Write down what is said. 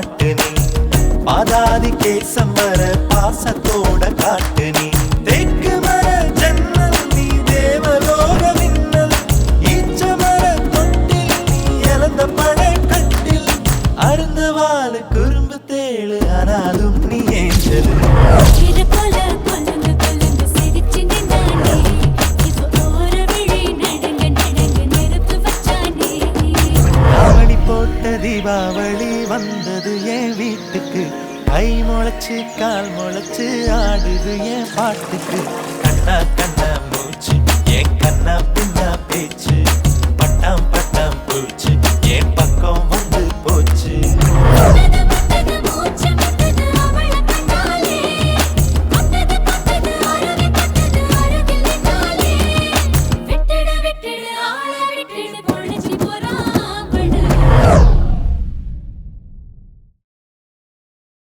பாட்டு நீ பாதாதி கேசம் வர பாசத்தோட காட்டு நீ தேக்கு மர ஜன்னல் நீ தேவலோக மின்னல் ஈச்ச மர தொட்டில் நீ இழந்த படை கட்டில் அருந்த வாழ குறும்பு தேழு ஆனாலும் நீ ஏஞ்சல் தீபாவளி வந்தது என் வீட்டுக்கு கை முளைச்சு கால் முளைச்சு ஆடுது என் பாட்டுக்கு கண்ணா கண்ணா